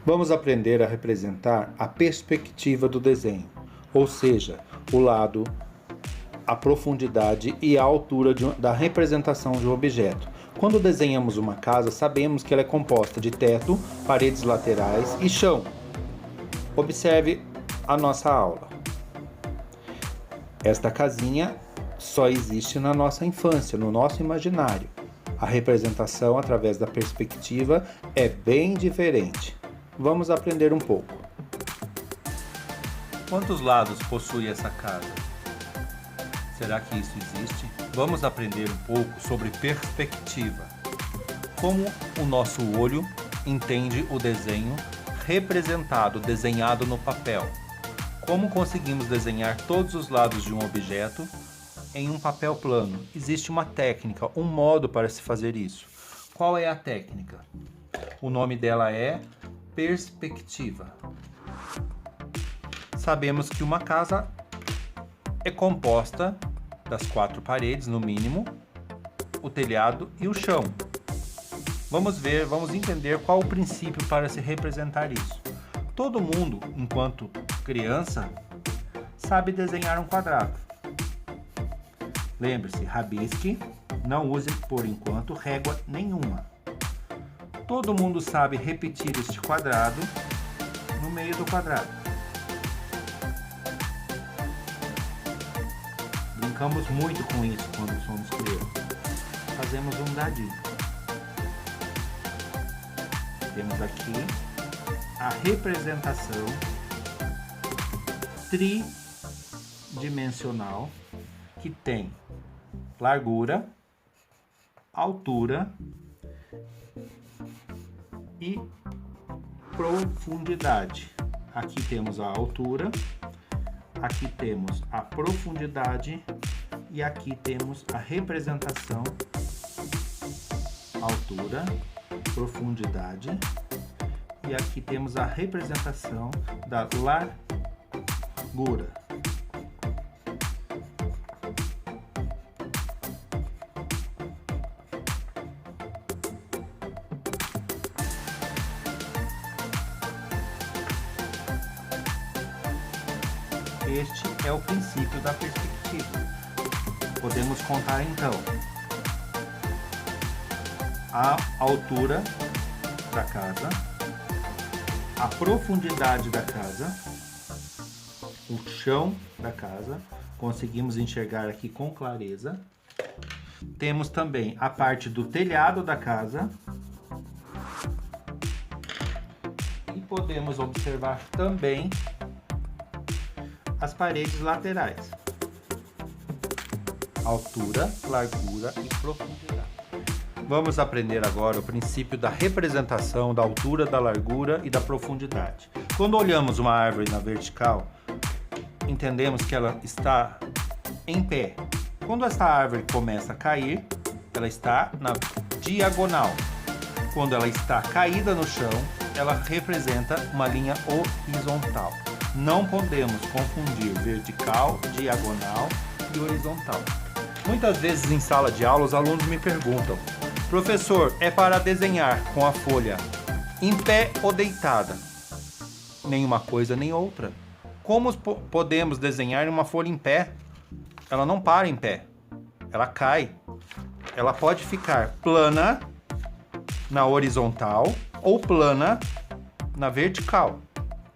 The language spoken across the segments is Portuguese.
Vamos aprender a representar a perspectiva do desenho, ou seja, o lado, a profundidade e a altura da representação de um objeto. Quando desenhamos uma casa, sabemos que ela é composta de teto, paredes laterais e chão. Observe a nossa aula. Esta casinha só existe na nossa infância, no nosso imaginário. A representação através da perspectiva é bem diferente. Vamos aprender um pouco. Quantos lados possui essa casa? Será que isso existe? Vamos aprender um pouco sobre perspectiva. Como o nosso olho entende o desenho representado, desenhado no papel. Como conseguimos desenhar todos os lados de um objeto em um papel plano? Existe uma técnica, um modo para se fazer isso. Qual é a técnica? O nome dela é perspectiva. Sabemos que uma casa é composta das 4 paredes, no mínimo, o telhado e o chão. Vamos entender qual o princípio para se representar isso. Todo mundo, enquanto criança, sabe desenhar um quadrado. Lembre-se, rabisque, não use por enquanto régua nenhuma. Todo mundo sabe repetir este quadrado no meio do quadrado. Brincamos muito com isso quando somos crianças. Fazemos um dadinho. Temos aqui a representação tridimensional que tem largura, altura e profundidade. Aqui temos a altura, aqui temos a profundidade e aqui temos a representação altura, profundidade e aqui temos a representação da largura. Este é o princípio da perspectiva. Podemos contar então a altura da casa, a profundidade da casa, o chão da casa, conseguimos enxergar aqui com clareza. Temos também a parte do telhado da casa e podemos observar também as paredes laterais, altura, largura e profundidade. Vamos aprender agora o princípio da representação da altura, da largura e da profundidade. Quando olhamos uma árvore na vertical, entendemos que ela está em pé. Quando esta árvore começa a cair, ela está na diagonal. Quando ela está caída no chão, ela representa uma linha horizontal. Não podemos confundir vertical, diagonal e horizontal. Muitas vezes em sala de aula os alunos me perguntam: professor, é para desenhar com a folha em pé ou deitada? Nenhuma coisa nem outra. Como podemos desenhar uma folha em pé? Ela não para em pé, ela cai. Ela pode ficar plana na horizontal ou plana na vertical.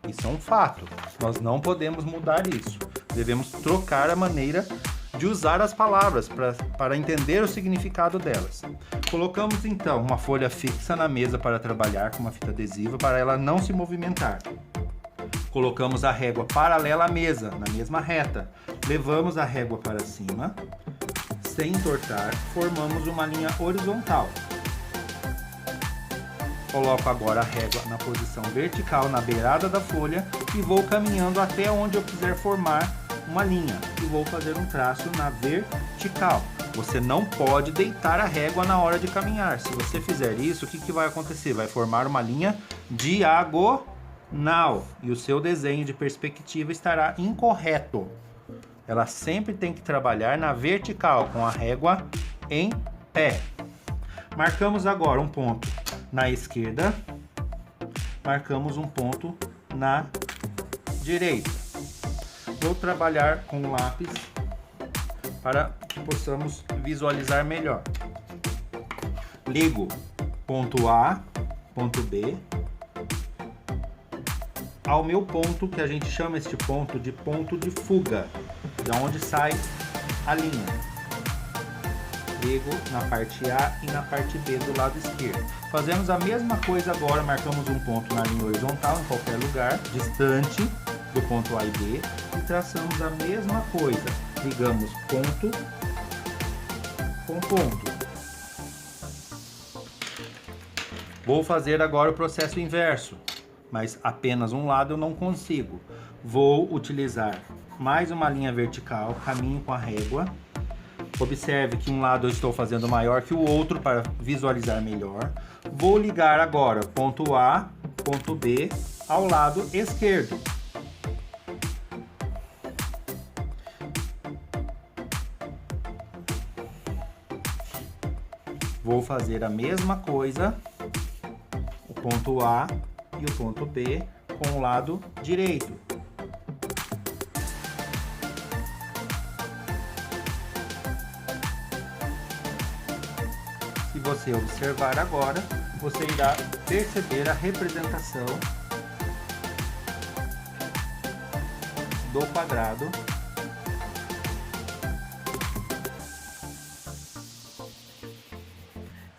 Isso é um fato. Nós não podemos mudar isso. Devemos trocar a maneira de usar as palavras para entender o significado delas. Colocamos então uma folha fixa na mesa para trabalhar com uma fita adesiva para ela não se movimentar. Colocamos a régua paralela à mesa, na mesma reta. Levamos a régua para cima, sem entortar, formamos uma linha horizontal. Coloco agora a régua na posição vertical, na beirada da folha e vou caminhando até onde eu quiser formar uma linha. E vou fazer um traço na vertical. Você não pode deitar a régua na hora de caminhar. Se você fizer isso, o que vai acontecer? Vai formar uma linha diagonal e o seu desenho de perspectiva estará incorreto. Ela sempre tem que trabalhar na vertical, com a régua em pé. Marcamos agora um ponto na esquerda marcamos um ponto na direita. Vou trabalhar com o lápis para que possamos visualizar melhor. Ligo ponto A, ponto B, ao meu ponto, que a gente chama este ponto de fuga, de onde sai a linha. Ligo na parte A e na parte B do lado esquerdo. Fazemos a mesma coisa agora, marcamos um ponto na linha horizontal em qualquer lugar, distante do ponto A e B, e traçamos a mesma coisa. Ligamos ponto com ponto. Vou fazer agora o processo inverso, mas apenas um lado eu não consigo. Vou utilizar mais uma linha vertical, caminho com a régua. Observe que um lado eu estou fazendo maior que o outro para visualizar melhor. Vou ligar agora ponto A, ponto B ao lado esquerdo. Vou fazer a mesma coisa, o ponto A e o ponto B com o lado direito. Se você observar agora, você irá perceber a representação do quadrado.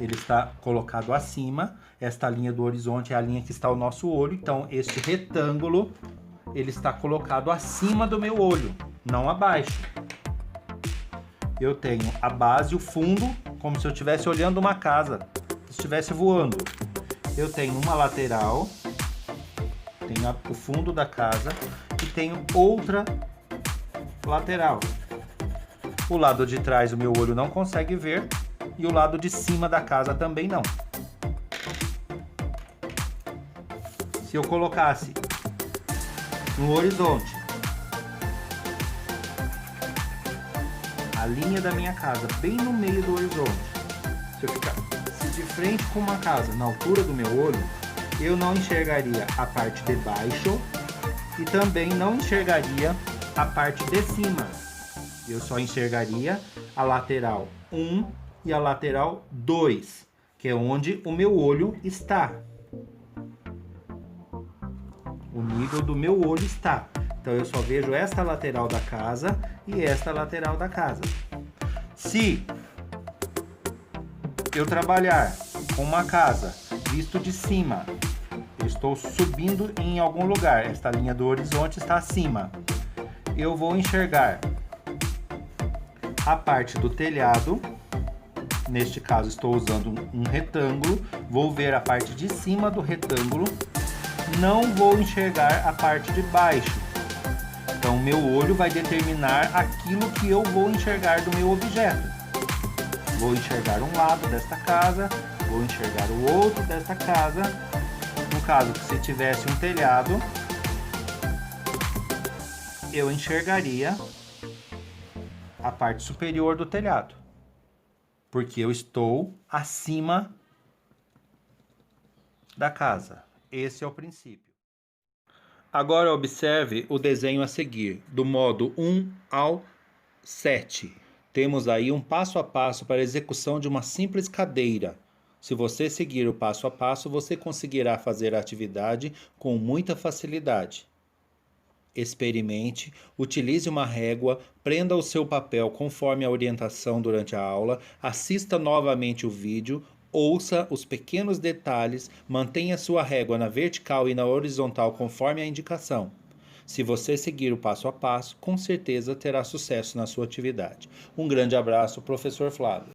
Ele está colocado acima, esta linha do horizonte é a linha que está o nosso olho, então este retângulo, ele está colocado acima do meu olho, não abaixo. Eu tenho a base, o fundo, como se eu estivesse olhando uma casa, estivesse voando. Eu tenho uma lateral, tenho o fundo da casa e tenho outra lateral. O lado de trás o meu olho não consegue ver e o lado de cima da casa também não. Se eu colocasse no horizonte a linha da minha casa bem no meio do horizonte, se eu ficasse de frente com uma casa na altura do meu olho, eu não enxergaria a parte de baixo e também não enxergaria a parte de cima. Eu só enxergaria a lateral 1 e a lateral 2, que é onde o meu olho está. O nível do meu olho está. Então eu só vejo esta lateral da casa e esta lateral da casa. Se eu trabalhar com uma casa visto de cima, eu estou subindo em algum lugar, esta linha do horizonte está acima, eu vou enxergar a parte do telhado. Neste caso estou usando um retângulo, vou ver a parte de cima do retângulo, não vou enxergar a parte de baixo. Então meu olho vai determinar aquilo que eu vou enxergar do meu objeto. Vou enxergar um lado desta casa, vou enxergar o outro desta casa. No caso que se tivesse um telhado, eu enxergaria a parte superior do telhado, porque eu estou acima da casa. Esse é o princípio. Agora observe o desenho a seguir, do modo 1 ao 7. Temos aí um passo a passo para a execução de uma simples cadeira. Se você seguir o passo a passo, você conseguirá fazer a atividade com muita facilidade. Experimente, utilize uma régua, prenda o seu papel conforme a orientação durante a aula, assista novamente o vídeo, ouça os pequenos detalhes, mantenha sua régua na vertical e na horizontal conforme a indicação. Se você seguir o passo a passo, com certeza terá sucesso na sua atividade. Um grande abraço, professor Flávio.